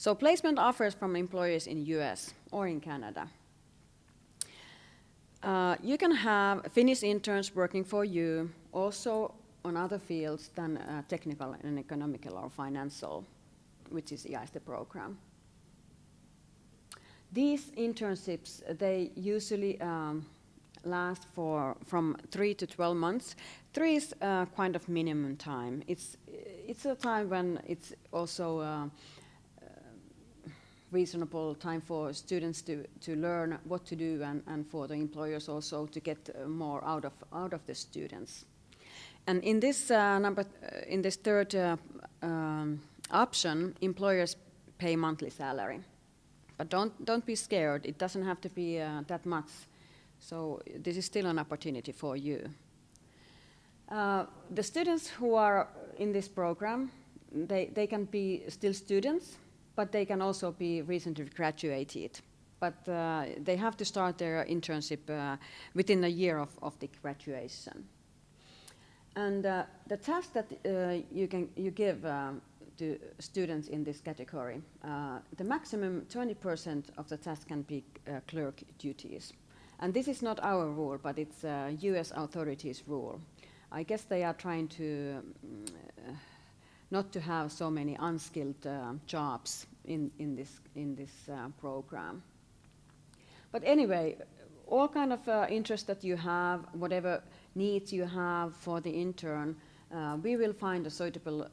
So placement offers from employers in US or in Canada. You can have Finnish interns working for you also on other fields than technical and economical or financial, which is the program. These internships, they usually last from 3 to 12 months. 3 is kind of minimum time. It's a time when it's also reasonable time for students to learn what to do and for the employers also to get more out of the students. And in this in this third option, employers pay monthly salary. But don't be scared. It doesn't have to be that much. So this is still an opportunity for you. The students who are in this program, they can be still students, but they can also be recently graduated. But they have to start their internship within a year of the graduation. And the task that you give to students in this category, the maximum 20% of the task can be clerk duties. And this is not our rule, but it's US authorities' rule. I guess they are trying to not to have so many unskilled jobs in this program. But anyway, all kind of interest that you have, whatever needs you have for the intern, we will find a suitable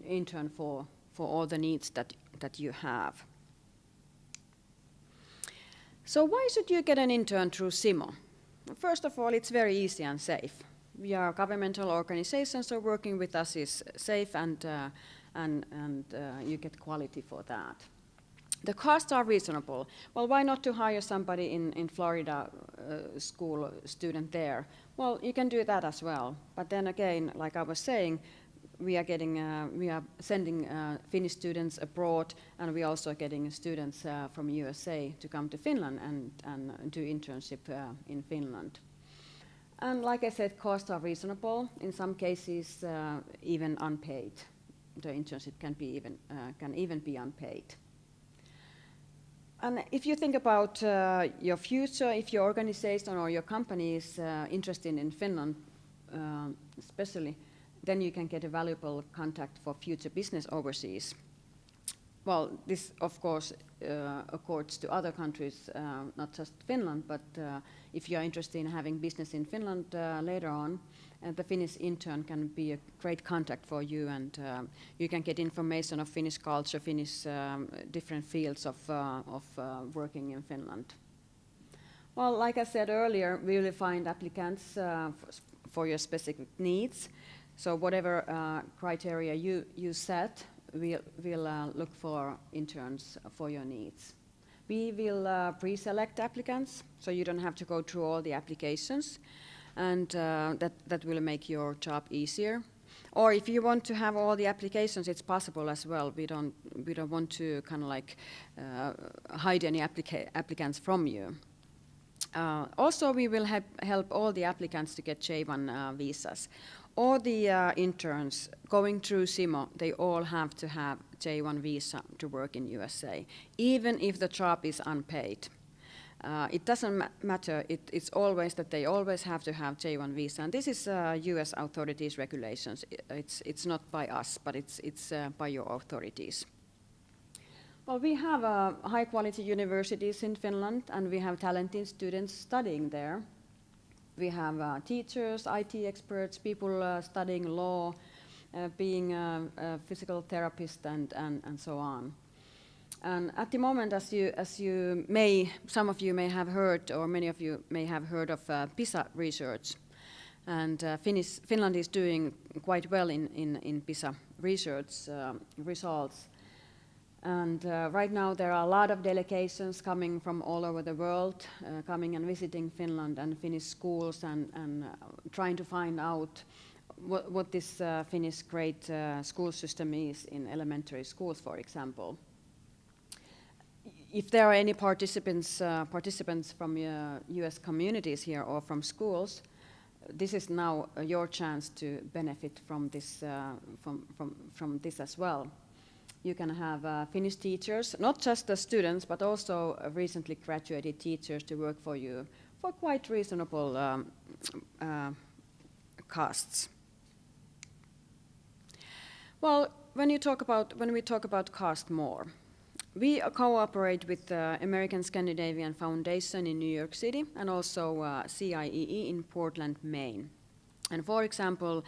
intern for all the needs that you have. So why should you get an intern through Simo? First of all, it's very easy and safe. We are a governmental organization, so working with us is safe and you get quality for that. The costs are reasonable. Well, why not to hire somebody in Florida, school student there? Well, you can do that as well. But then again, like I was saying, we are sending Finnish students abroad, and we are also getting students from USA to come to Finland and do internship in Finland. And like I said, costs are reasonable. In some cases, even unpaid. The internship can even be unpaid. And if you think about your future, if your organization or your company is interested in Finland, especially, then you can get a valuable contact for future business overseas. Well, this of course accords to other countries, not just Finland, but if you are interested in having business in Finland later on, the Finnish intern can be a great contact for you, and you can get information of Finnish culture, Finnish different fields of working in Finland. Well, like I said earlier, we will find applicants for your specific needs. So whatever criteria you set, we'll look for interns for your needs. We will pre-select applicants, so you don't have to go through all the applications, and that will make your job easier. Or if you want to have all the applications, it's possible as well. We don't want to kind of like hide any applicants from you. Also, we will help all the applicants to get J1 visas. All the interns going through Simo, they all have to have J1 visa to work in USA, even if the job is unpaid. It doesn't matter. It's always that they always have to have J1 visa, and this is US authorities' regulations. It's not by us, but it's by your authorities. Well, we have high-quality universities in Finland, and we have talented students studying there. We have teachers, IT experts, people studying law, being a physical therapist, and so on. And at the moment, some of you may have heard, or many of you may have heard of PISA research. And Finland is doing quite well in PISA research results. And right now there are a lot of delegations coming from all over the world, coming and visiting Finland and Finnish schools and trying to find out what this Finnish great school system is in elementary schools, for example. If there are any participants from US communities here or from schools, this is now your chance to benefit from this as well. You can have Finnish teachers, not just the students, but also recently graduated teachers to work for you for quite reasonable costs. Well, when we talk about cost more, we cooperate with the American Scandinavian Foundation in New York City and also CIEE in Portland, Maine. And for example,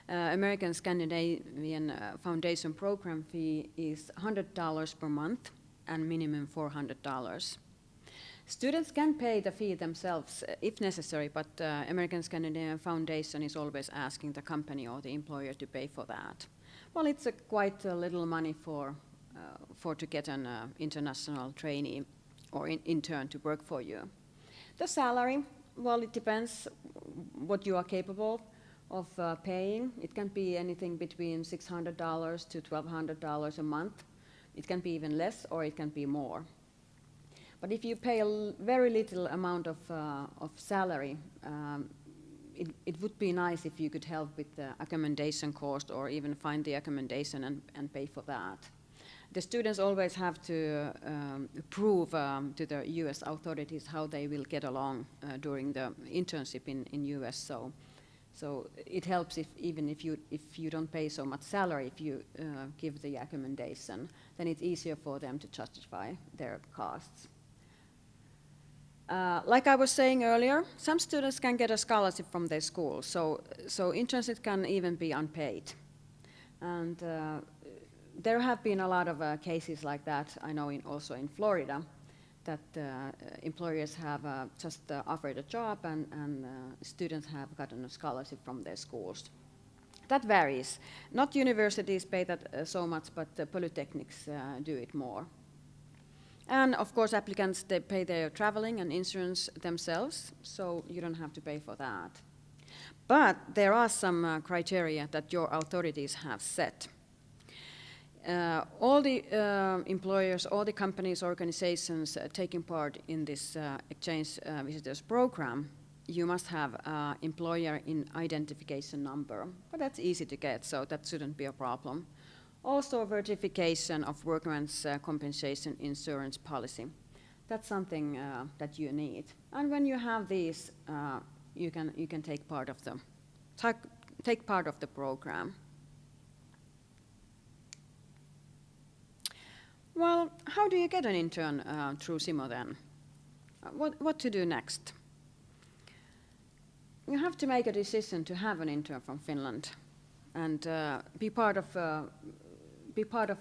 American Scandinavian Foundation program fee is $100 per month and minimum $400. Students can pay the fee themselves if necessary, but American Scandinavian Foundation is always asking the company or the employer to pay for that. Well, it's quite a little money for to get an international trainee or intern to work for you. The salary, well, it depends what you are capable of paying. It can be anything between $600 to $1,200 a month. It can be even less or it can be more. But if you pay a very little amount of salary, it would be nice if you could help with the accommodation cost or even find the accommodation and pay for that. The students always have to prove to the US authorities how they will get along during the internship in US. So it helps even if you don't pay so much salary, if you give the accommodation, then it's easier for them to justify their costs. Like I was saying earlier, some students can get a scholarship from their school, so internships can even be unpaid. And there have been a lot of cases like that, I know also in Florida, that employers have just offered a job and students have gotten a scholarship from their schools. That varies. Not universities pay that so much, but polytechnics do it more. And of course, applicants, they pay their traveling and insurance themselves, so you don't have to pay for that. But there are some criteria that your authorities have set. All the employers, all the companies, organizations taking part in this exchange visitors program, you must have employer identification number. But that's easy to get, so that shouldn't be a problem. Also, verification of workman's compensation insurance policy. That's something that you need. And when you have these, you can take part of the program. Well, how do you get an intern through Simo then? What to do next? You have to make a decision to have an intern from Finland and be part of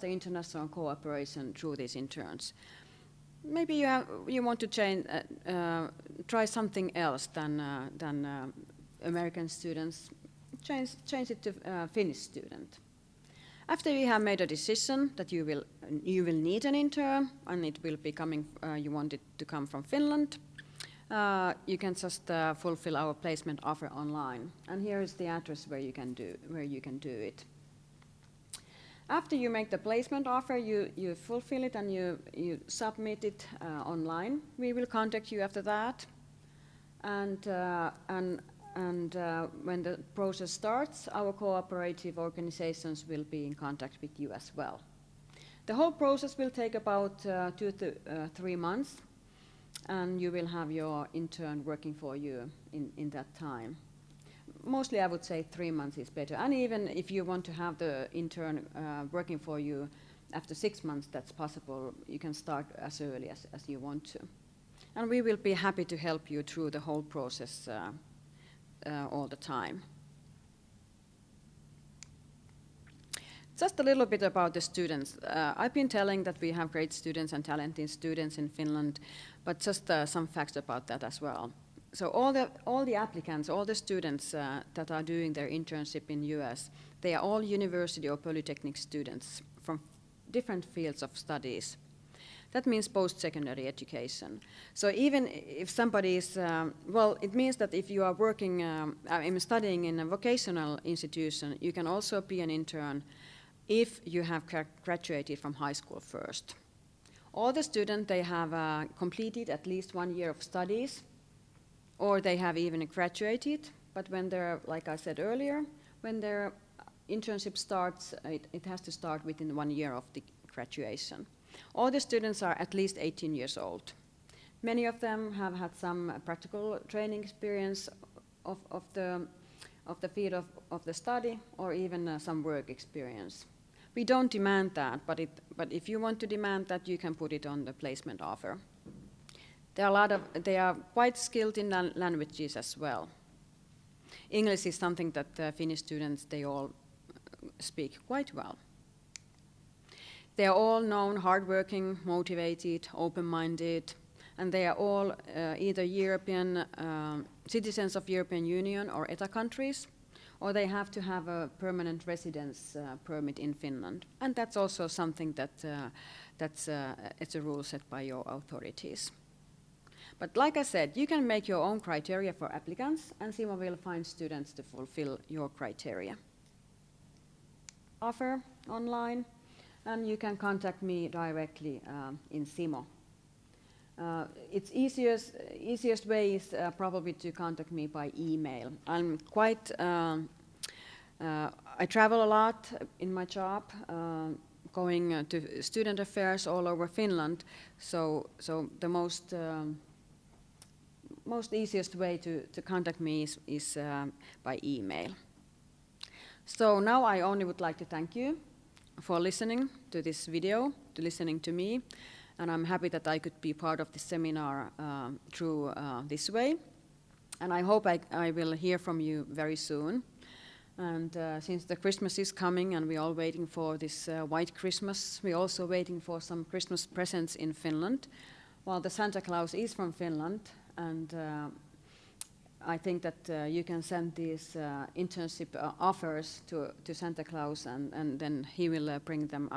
the international cooperation through these interns. Maybe you want to try something else than American students. Change it to Finnish student. After you have made a decision that you will need an intern and it will be coming, you want it to come from Finland, you can just fulfill our placement offer online. And here is the address where you can do it. After you make the placement offer, you fulfill it and you submit it online. We will contact you after that. And when the process starts, our cooperative organizations will be in contact with you as well. The whole process will take about 2 to 3 months, and you will have your intern working for you in that time. Mostly I would say 3 months is better, and even if you want to have the intern working for you after 6 months, that's possible. You can start as early as you want to. And we will be happy to help you through the whole process all the time. Just a little bit about the students. I've been telling that we have great students and talented students in Finland, but just some facts about that as well. So all the applicants, all the students that are doing their internship in US, they are all university or polytechnic students from different fields of studies. That means post-secondary education. So even if somebody is, well, it means that if you are working, studying in a vocational institution, you can also be an intern if you have graduated from high school first. All the students, they have completed at least 1 year of studies, or they have even graduated, but when they're, like I said earlier, when their internship starts, it has to start within 1 year of the graduation. All the students are at least 18 years old. Many of them have had some practical training experience of the field of the study, or even some work experience. We don't demand that, but if you want to demand that, you can put it on the placement offer. They are quite skilled in languages as well. English is something that Finnish students, they all speak quite well. They are all known, hardworking, motivated, open-minded, and they are all either European citizens of European Union or ETA countries, or they have to have a permanent residence permit in Finland. And that's also something it's a rule set by your authorities. But like I said, you can make your own criteria for applicants, and Simo will find students to fulfill your criteria. Offer online, and you can contact me directly in Simo. Its easiest way is probably to contact me by email. I'm quite, I travel a lot in my job, going to student affairs all over Finland, so the most easiest way to contact me is by email. So now I only would like to thank you for listening to this video, to listening to me, and I'm happy that I could be part of this seminar through this way. And I hope I will hear from you very soon. And since the Christmas is coming and we're all waiting for this white Christmas, we're also waiting for some Christmas presents in Finland. Well, the Santa Claus is from Finland, and I think that you can send these internship offers to Santa Claus, and then he will bring them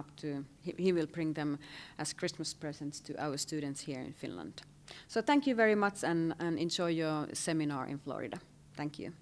he will bring them as Christmas presents to our students here in Finland. So thank you very much, and enjoy your seminar in Florida. Thank you.